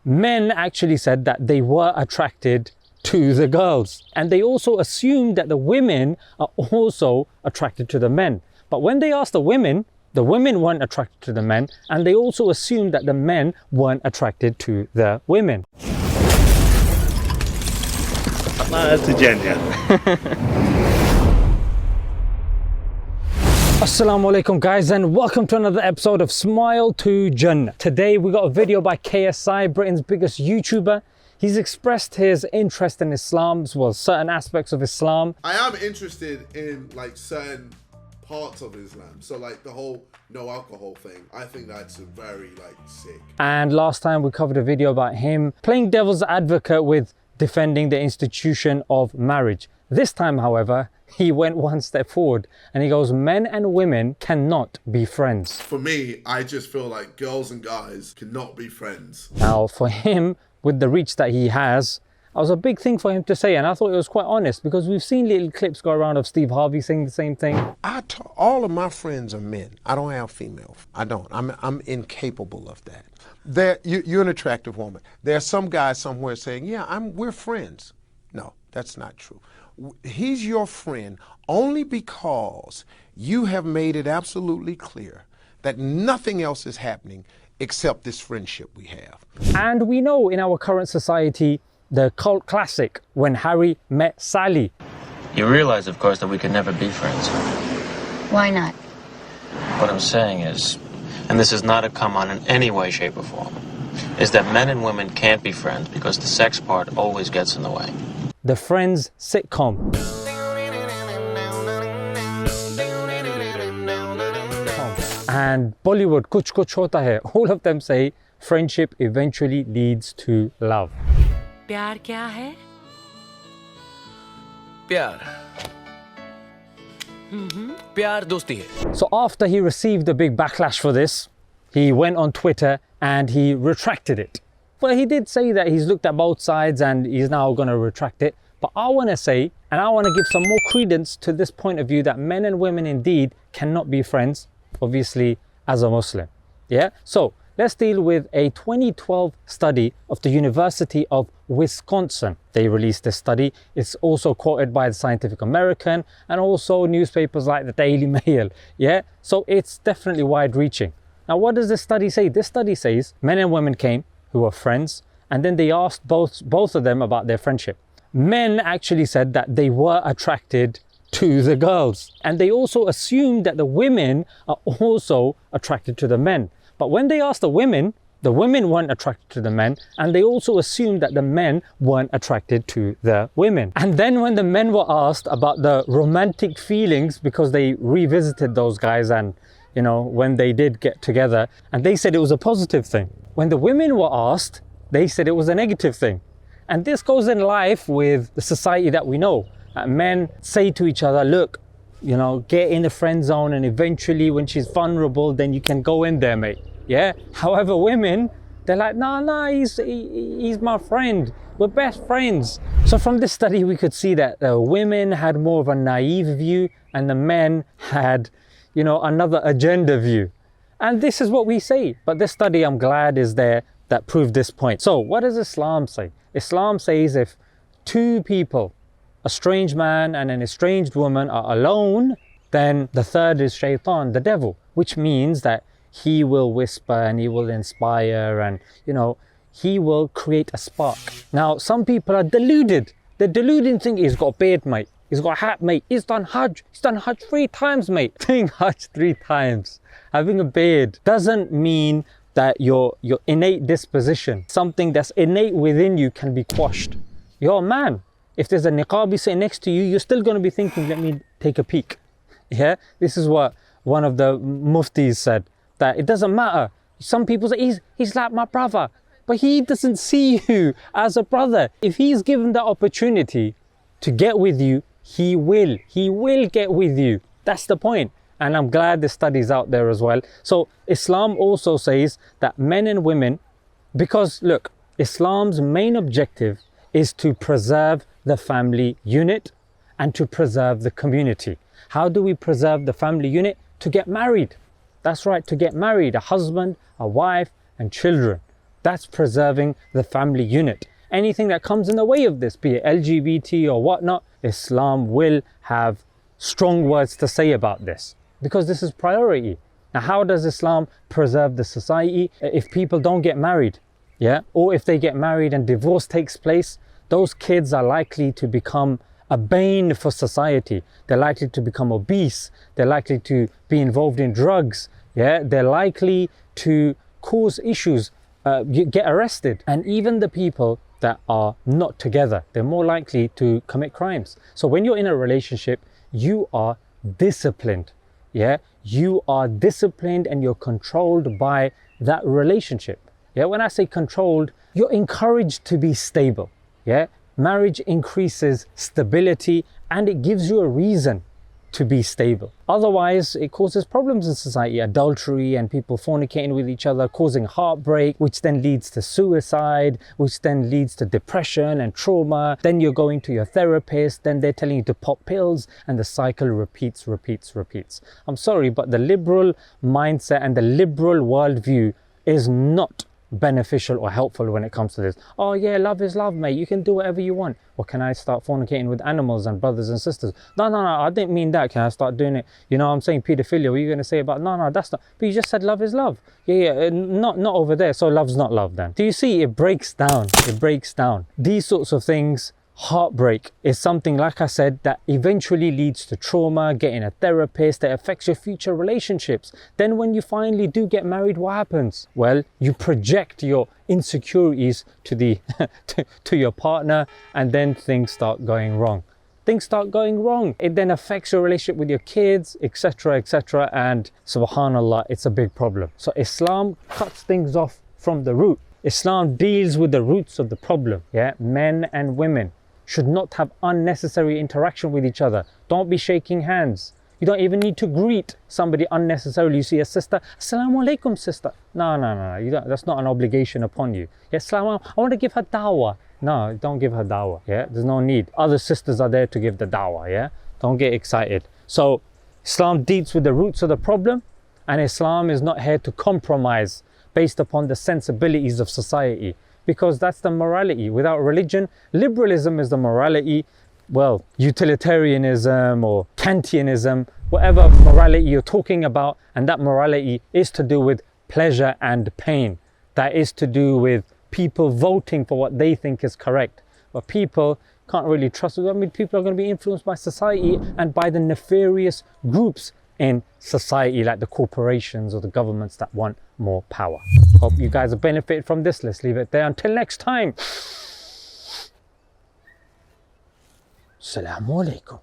men actually said that they were attracted to the girls. And they also assumed that the women are also attracted to the men. But when they asked the women weren't attracted to the men, and they also assumed that the men weren't attracted to the women. To Jannah. Assalamu alaikum guys, and welcome to another episode of Smile to Jannah. Today we got a video by KSI, Britain's biggest YouTuber. He's expressed his interest in Islam, as well as certain aspects of Islam. I am interested in like certain parts of Islam. So like the whole no alcohol thing, I think that's very like sick. And last time we covered a video about him playing devil's advocate with defending the institution of marriage. This time, however, he went one step forward and he goes, men and women cannot be friends. For me, I just feel like girls and guys cannot be friends. Now, for him, with the reach that he has, it was a big thing for him to say, and I thought it was quite honest, because we've seen little clips go around of Steve Harvey saying the same thing. All of my friends are men. I don't have female. I don't. I'm incapable of that. You're an attractive woman. There's some guy somewhere saying, yeah, we're friends. No, that's not true. He's your friend only because you have made it absolutely clear that nothing else is happening except this friendship we have. And we know in our current society, the cult classic, when Harry met Sally. You realize, of course, that we could never be friends. Why not? What I'm saying is, and this is not a come on in any way, shape, or form, is that men and women can't be friends because the sex part always gets in the way. The Friends sitcom. And Bollywood, Kuch Kuch Hota Hai, all of them say friendship eventually leads to love. प्यार क्या है? प्यार दोस्ती है. So after he received a big backlash for this, he went on Twitter and he retracted it. Well, he did say that he's looked at both sides and he's now going to retract it. But I want to say, and I want to give some more credence to this point of view, that men and women indeed cannot be friends, obviously, as a Muslim. Yeah? So let's deal with a 2012 study of the University of Wisconsin. They released this study. It's also quoted by the Scientific American and also newspapers like the Daily Mail. Yeah? So it's definitely wide-reaching. Now, what does this study say? This study says men and women came who were friends, and then they asked both of them about their friendship. Men actually said that they were attracted to the girls, and they also assumed that the women are also attracted to the men. But when they asked the women weren't attracted to the men, and they also assumed that the men weren't attracted to the women. And then when the men were asked about the romantic feelings, because they revisited those guys and, you know, when they did get together, and they said it was a positive thing. When the women were asked, they said it was a negative thing. And this goes in life with the society that we know. Men say to each other, look, you know, get in the friend zone, and eventually when she's vulnerable, then you can go in there, mate. Yeah? However, women, they're like, nah, he's my friend. We're best friends. So from this study, we could see that the women had more of a naive view and the men had, you know, another agenda view. And this is what we say. But this study, I'm glad, is there that proved this point. So what does Islam say? Islam says if two people, a strange man and an estranged woman, are alone, then the third is shaitan, the devil, which means that he will whisper and he will inspire and, you know, he will create a spark. Now, some people are deluded. They're deluded and think he's got a beard, mate. He's got a hat, mate. He's done Hajj. He's done Hajj 3 times, mate. Doing Hajj 3 times. Having a beard doesn't mean that your innate disposition, something that's innate within you, can be quashed. You're a man. If there's a niqabi sitting next to you, you're still going to be thinking, let me take a peek. Yeah? This is what one of the muftis said, that it doesn't matter. Some people say, he's like my brother, but he doesn't see you as a brother. If he's given the opportunity to get with you, he will get with you. That's the point. And I'm glad the study's out there as well. So Islam also says that men and women, because look, Islam's main objective is to preserve the family unit and to preserve the community. How do we preserve the family unit? To get married. That's right, to get married, a husband, a wife, and children. That's preserving the family unit. Anything that comes in the way of this, be it LGBT or whatnot, Islam will have strong words to say about this, because this is priority. Now, how does Islam preserve the society? If people don't get married, yeah, or if they get married and divorce takes place, those kids are likely to become a bane for society. They're likely to become obese. They're likely to be involved in drugs. Yeah, they're likely to cause issues, get arrested. And even the people that are not together, they're more likely to commit crimes. So when you're in a relationship, you are disciplined. Yeah, you are disciplined and you're controlled by that relationship. Yeah, when I say controlled, you're encouraged to be stable. Yeah, marriage increases stability and it gives you a reason to be stable. Otherwise, it causes problems in society, adultery and people fornicating with each other, causing heartbreak, which then leads to suicide, which then leads to depression and trauma. Then you're going to your therapist, then they're telling you to pop pills, and the cycle repeats. I'm sorry, but the liberal mindset and the liberal worldview is not beneficial or helpful when it comes to this. Oh yeah, love is love, mate. You can do whatever you want. Well, can I start fornicating with animals and brothers and sisters? No, I didn't mean that. Can I start doing it? You know what I'm saying? Pedophilia. What are you going to say about? No, that's not. But you just said love is love. Yeah, not over there. So love's not love then. Do you see? It breaks down. It breaks down. These sorts of things. Heartbreak is something, like I said, that eventually leads to trauma, getting a therapist, that affects your future relationships. Then when you finally do get married, what happens? Well, you project your insecurities to the to your partner, and then things start going wrong. It then affects your relationship with your kids, etc., and subhanallah, it's a big problem. So Islam cuts things off from the root. Islam deals with the roots of the problem. Yeah, men and women should not have unnecessary interaction with each other. Don't be shaking hands. You don't even need to greet somebody unnecessarily. You see a sister, Assalamu alaikum, sister. No, you don't, that's not an obligation upon you. Yes, I want to give her dawah. No, don't give her dawah. Yeah, there's no need. Other sisters are there to give the dawah. Yeah, don't get excited. So Islam deals with the roots of the problem, and Islam is not here to compromise based upon the sensibilities of society, because that's the morality. Without religion, liberalism is the morality. Well, utilitarianism or Kantianism, whatever morality you're talking about, and that morality is to do with pleasure and pain. That is to do with people voting for what they think is correct. But people can't really trust it. I mean, people are going to be influenced by society and by the nefarious groups in society, like the corporations or the governments that want more power. Hope you guys have benefited from this. Let's leave it there. Until next time. Assalamu alaikum.